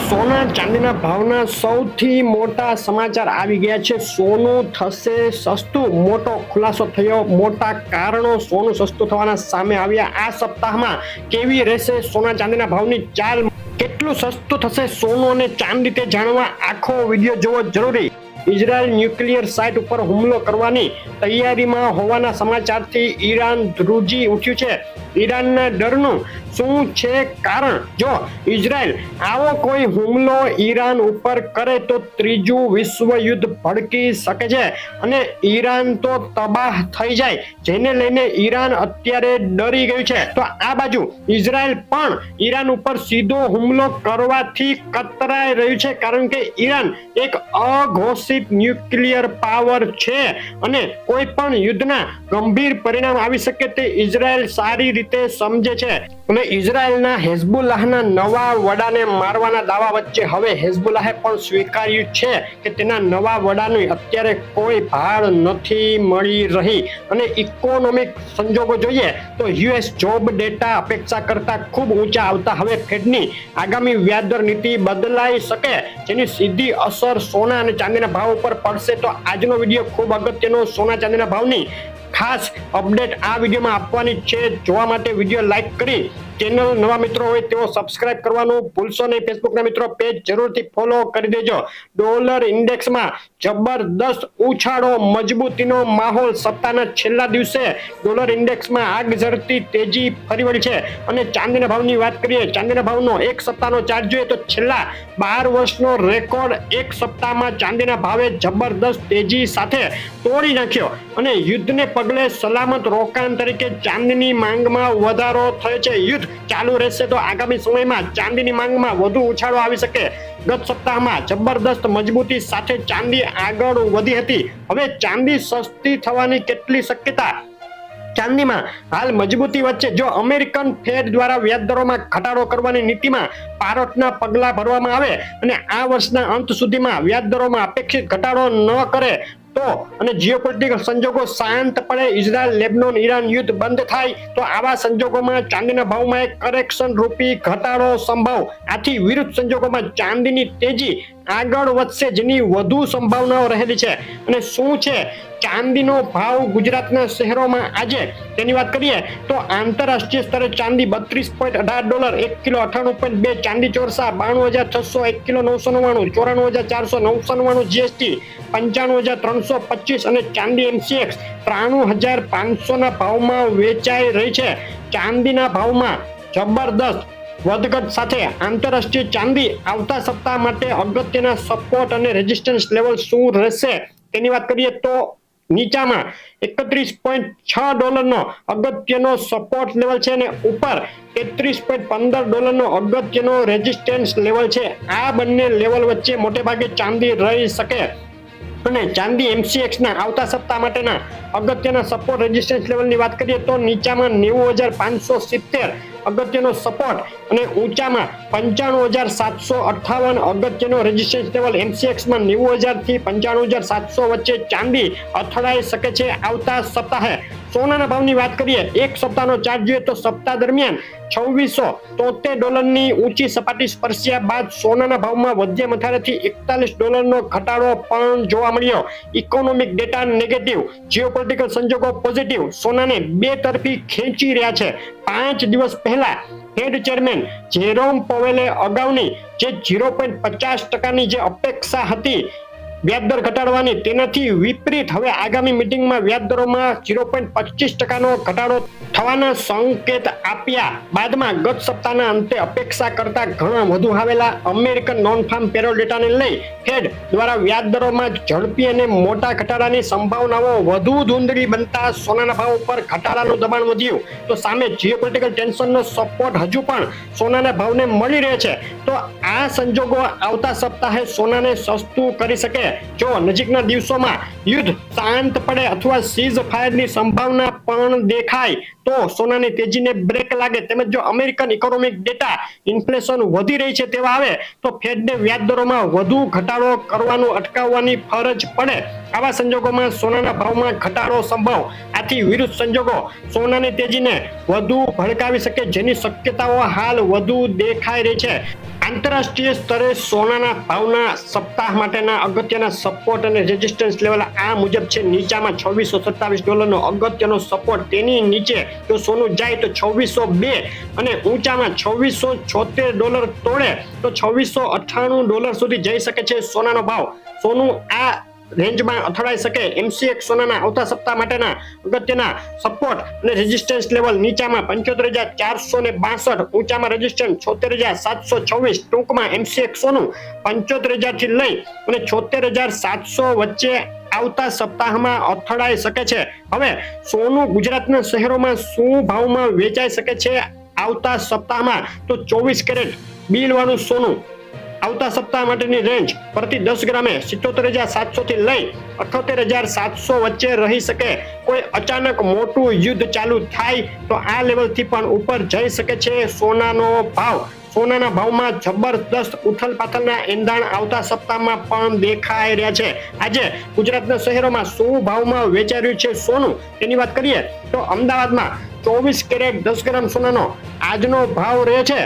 સોના ચાંદીના ભાવના સૌથી મોટા સમાચાર આવી ગયા છે. સોનું થશે સસ્તું, મોટો ખુલાસો થયો. મોટા કારણો સોનું સસ્તું થવાના સામે આવ્યા. આ સપ્તાહમાં કેવી રહેશે સોના ચાંદીના ભાવની ચાલ, કેટલું સસ્તું થશે સોનું અને ચાંદી તે જાણવા આખો વિડીયો જોવો જરૂરી. ઇઝરાયલ ન્યુક્લિયર સાઇટ ઉપર હુમલો કરવાની તૈયારીમાં હોવાના સમાચારથી ઈરાન ધ્રુજી ઉઠ્યું છે. ઈરાનના ડરનું શું છે કારણ? જો ઇઝરાયલ આવો કોઈ હુમલો ઈરાન ઉપર કરે તો ત્રીજું વિશ્વ યુદ્ધ ભડકી શકે છે અને ઈરાન તો તબાહ થઈ જાય, જેને લઈને ઈરાન અત્યારે ડરી ગયું છે. તો આ બાજુ ઇઝરાયલ પણ ઈરાન ઉપર સીધો હુમલો કરવાથી કતરાઈ રહ્યું છે, કારણ કે ઈરાન એક અઘોષિત ન્યુક્લિયર પાવર છે અને કોઈ પણ યુદ્ધના ગંભીર પરિણામ આવી શકે તે ઇઝરાયલ સારી રીતે સમજે છે. અને ઇઝરાયલના હેઝબુલ્લાહના નવા વડાને મારવાના દાવા વચ્ચે હવે હેઝબુલ્લાહે પણ સ્વીકાર્યું છે કે તેના નવા વડાની અત્યારે કોઈ ભાળ નથી મળી રહી. અને ઇકોનોમિક સંજોગો જોઈએ તો યુએસ જોબ ડેટા અપેક્ષા કરતા ખૂબ ઊંચા આવતા હવે ફેડની આગામી વ્યાજદર નીતિ બદલાઈ શકે, જેની સીધી અસર સોના અને ચાંદીના ભાવ ઉપર પડશે. તો આજનો વિડીયો ખૂબ અગત્યનો સોના ચાંદીના ભાવની ખાસ અપડેટ આ વિડીયોમાં આપવાની છે. જોવા માટે વિડીયો લાઈક કરી ચેનલ નવા મિત્રો હોય તેઓ સબસ્ક્રાઇબ કરવાનું ભૂલશો નહીં. ફેસબુકના મિત્રો પેજ જરૂરથી ફોલો કરી દેજો. ડોલર ઇન્ડેક્સમાં જબરદસ્ત ઉછાળો, મજબૂતીનો માહોલ. સપ્તાહના છેલ્લા દિવસે ડોલર ઇન્ડેક્સમાં આગ ઝરતી તેજી ફરી વળી છે. અને ચાંદીના ભાવની વાત કરીએ, ચાંદીના ભાવનો એક સપ્તાહનો ચાર્ટ જોઈએ તો છેલ્લા 12 વર્ષનો રેકોર્ડ એક સપ્તાહમાં ચાંદીના ભાવે જબરદસ્ત તેજી સાથે તોડી નાખ્યો. અને યુદ્ધને પગલે સલામત રોકાણ તરીકે ચાંદીની માંગમાં વધારો થયો છે. યુદ્ધ ચાલુ રહેશે તો આગામી સમયમાં ચાંદીની માંગમાં વધુ ઉછાળો આવી શકે. ગત સપ્તાહમાં જબરદસ્ત મજબૂતી સાથે ચાંદી આગળ વધી હતી. હવે ચાંદી સસ્તી થવાની કેટલી શક્યતા? ચાંદીમાં હાલ મજબૂતી વચ્ચે જો અમેરિકન ફેડ દ્વારા વ્યાજદરોમાં ઘટાડો કરવાની નીતિમાં પારોટના પગલા ભરવામાં આવે અને આ વર્ષના અંત સુધીમાં વ્યાજદરોમાં અપેક્ષિત ઘટાડો ન કરે તો અને જીઓપોલિટિકલ સંજોગો શાંત પડે, ઇઝરાયલ લેબનોન ઈરાન યુદ્ધ બંધ થાય તો આવા સંજોગોમાં ચાંદીના ભાવમાં એક કરેક્શન રૂપી ઘટાડો સંભવ. આથી વિરુદ્ધ સંજોગોમાં ચાંદીની તેજી આગળ વધશે, જેની વધુ સંભાવનાઓ રહેલી છે. અને શું છે ચાંદીનો ભાવ ગુજરાતના શહેરોમાં આજે તેની વાત કરીએ તો આંતરરાષ્ટ્રીય સ્તરે ચાંદી $32.18, 1 કિલો 98.2, ચાંદી ચોરસા 92,600, 1 કિલો 999, 94,499 જીએસટી 95,325 અને ચાંદી MCX 93,500 ના ભાવમાં વેચાઈ રહી છે. ચાંદીના ભાવમાં જબરદસ્ત વધઘટ સાથે આંતરરાષ્ટ્રીય ચાંદી આવતા સપ્તાહ માટે અગત્યના સપોર્ટ અને રેઝિસ્ટન્સ લેવલ શું રહેશે તેની વાત કરીએ તો નીચામાં $31.6 નો અગત્યનો સપોર્ટ લેવલ છે અને ઉપર $33.15 નો અગત્યનો રેઝિસ્ટન્સ લેવલ છે. આ બંને લેવલ વચ્ચે મોટે ભાગે ચાંદી રહી શકે. અને ચાંદી MCX ના આવતા સપ્તાહ માટેના અગત્યના સપોર્ટ રેઝિસ્ટન્સ લેવલની વાત કરીએ તો નીચામાં 90,570 અગત્યનો સપોર્ટ અને ઊંચામાં 95,758 અગત્યનો રેઝિસ્ટન્સ લેવલ. MCX માં 90,000 થી 95,700 વચ્ચે ચાંદી અથડાઈ શકે છે આવતા સપ્તાહે. સોનાના ભાવની વાત કરીએ, એક સપ્તાહનો ચાર્ટ જોઈએ તો સપ્તાહ દરમિયાન $2,673 ની ઊંચી સપાટી સ્પર્શ્યા બાદ સોનાના ભાવમાં વધ્યા મથાળેથી $41 નો ઘટાડો પણ જોવા મળ્યો. ઇકોનોમિક ડેટા નેગેટિવ, જીઓપોલિટિકલ સંજોગો પોઝિટિવ સોનાને બે તરફી ખેંચી રહ્યા છે. 5 દિવસ પહેલા ફેડ ચેરમેન જેરોમ પોવેલે અગાઉની જે 0.50% જે અપેક્ષા હતી વ્યાજદર ઘટાડવાની, તેનાથી વિપરીત હવે આગામી મીટિંગમાં વ્યાજદરોમાં 0.25% નો ઘટાડો થવાના સંકેત આપ્યા બાદમાં ગત સપ્તાહના અંતે અપેક્ષા કરતા ઘણા વધુ આવેલા અમેરિકન નોન ફાર્મ પેરોલ ડેટાને લઈ ફેડ દ્વારા વ્યાજદરોમાં ઝડપી અને મોટા ઘટાડાની સંભાવનાઓ વધુ ધૂંધળી બનતા સોનાના ભાવ ઉપર ઘટાડાનું દબાણ વધ્યું. તો સામે જીઓપોલિટિકલ ટેન્શનનો સપોર્ટ હજુ પણ સોનાના ભાવને મળી રહે છે. તો આ સંજોગો આવતા સપ્તાહે સોનાને સસ્તું કરી શકે. જો નજીકના દિવસોમાં યુદ્ધ શાંત પડે અથવા સીઝ ફાયરની સંભાવના પણ દેખાય તો સોનાની તેજીને બ્રેક લાગે. તેમજ જો અમેરિકન ઇકોનોમિક ડેટા ઇન્ફ્લેશન વધી રહી છે તેવા આવે તો ફેડને વ્યાજ દરોમાં વધુ ઘટાડો કરવાનું અટકાવવાની ફરજ પડે. આવા સંજોગોમાં સોનાના ભાવમાં ઘટાડો સંભવ. આથી વિરુદ્ધ સંજોગો સોનાની તેજીને વધુ ભડકાવી શકે, જેની શક્યતાઓ હાલ વધુ દેખાઈ રહી છે. આંતરરાષ્ટ્રીય સ્તરે સોનાના ભાવના સપ્તાહ માટેના અગત્યના સપોર્ટ અને રેઝિસ્ટન્સ લેવલ આ મુજબ છે. નીચામાં $2627 અગત્યનો સપોર્ટ, તેની નીચે જો સોનું જાય તો 2602 અને ઊંચામાં $2676 તોડે તો $2698 સુધી જઈ શકે છે સોનાનો ભાવ. સોનું આ રેન્જમાં અથડાઈ શકે. એમસીએક્સ સોનાના આવતા સપ્તાહ માટેના અગત્યના સપોર્ટ અને રેઝિસ્ટન્સ લેવલ નીચામાં 75,462, ઊંચામાં રેઝિસ્ટન્સ 76,726. ટૂંકમાં એમસીએક્સ સોનું 75,000 થી લઈ અને 76,700 વચ્ચે આવતા સપ્તાહમાં અથડાઈ શકે છે. હવે સોનું ગુજરાતના શહેરોમાં શું ભાવમાં વેચાઈ શકે છે આવતા સપ્તાહમાં? તો 24 કેરેટ બિલ વાળું સોનું આવતા સપ્તાહ માટેની રેન્જ પ્રતિ 10 ગ્રામે 77,700 થી લઈ 78,700 વચ્ચે રહી શકે. કોઈ અચાનક મોટું યુદ્ધ ચાલુ થાય તો આ લેવલથી પણ ઉપર જઈ શકે છે સોનાનો ભાવ. સોનાના ભાવમાં જબરદસ્ત ઉથલપાથલના એંધાણ આવતા સપ્તાહમાં પણ દેખાઈ રહ્યા છે. આજે ગુજરાતના શહેરોમાં શું ભાવમાં વેચાઈ રહ્યું છે સોનું તેની વાત કરીએ તો અમદાવાદમાં 24 કેરેટ 10 ગ્રામ સોનાનો આજનો ભાવ રહે છે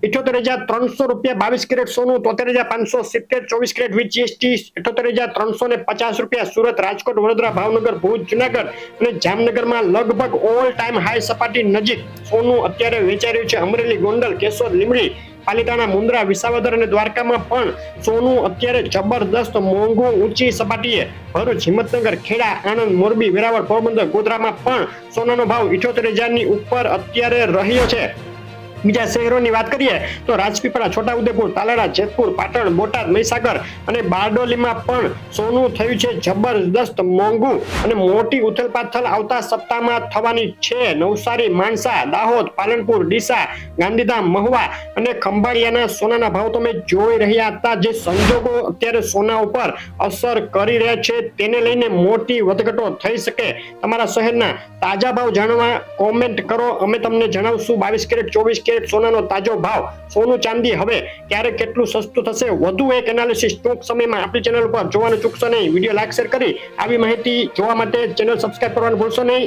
₹78,300. 22 કેરેટ સોનું ₹73,570. 24 carat with GST ₹78,350. Surat, Rajkot, Vadodara, Bhavnagar, Bhuj, Junagadh અને જામનગરમાં લગભગ ઓલ ટાઈમ હાઈ સપાટી નજીક સોનું અત્યારે વેચાઈ રહ્યું છે. અમરેલી, ગોંડલ, કેશોદ, લીંબડી, પાલિતાણા, મુન્દ્રા, વિસાવદર અને દ્વારકામાં પણ સોનું અત્યારે જબરદસ્ત મોંઘું ઊંચી સપાટીએ. ભરૂચ, હિંમતનગર, ખેડા, આણંદ, મોરબી, વેરાવળ, પોરબંદર, ગોધરામાં પણ સોનાનો ભાવ 78,000 ની ઉપર અત્યારે રહ્યો છે. બીજા શહેરોની વાત કરીએ તો રાજપીપળા, છોટાઉદેપુર, તાલાળા, જેતપુર, પાટણ, બોટાદ, મહીસાગર અને બારડોલીમાં પણ સોનું થયું છે જબરદસ્ત મોંઘું અને મોટી ઉથલપાથલ આવતા સપ્તાહમાં થવાની છે. નવસારી, માણસા, દાહોદ, પાલનપુર, ડીસા, ગાંધીધામ, મહુવા અને ખંભાળિયાના સોનાના ભાવ તમે જોઈ રહ્યા હતા. જે સંજોગો અત્યારે સોના ઉપર અસર કરી રહ્યા છે તેને લઈને મોટી વધઘટો થઈ શકે. તમારા શહેરના તાજા ભાવ જાણવા કોમેન્ટ કરો, અમે તમને જણાવશું. 22 કેરેટ 24 કેરેટ સોનાનો તાજો ભાવ. સોનું ચાંદી હવે ક્યારે કેટલું સસ્તું થશે, વધુ એક એનાલિસિસ ટૂંક સમયમાં આપણી ચેનલ પર જોવાનું ચૂકશો નહીં. વિડીયો લાઈક શેર કરી આવી માહિતી જોવા માટે ચેનલ સબસ્ક્રાઇબ કરવાનું ભૂલશો નહીં.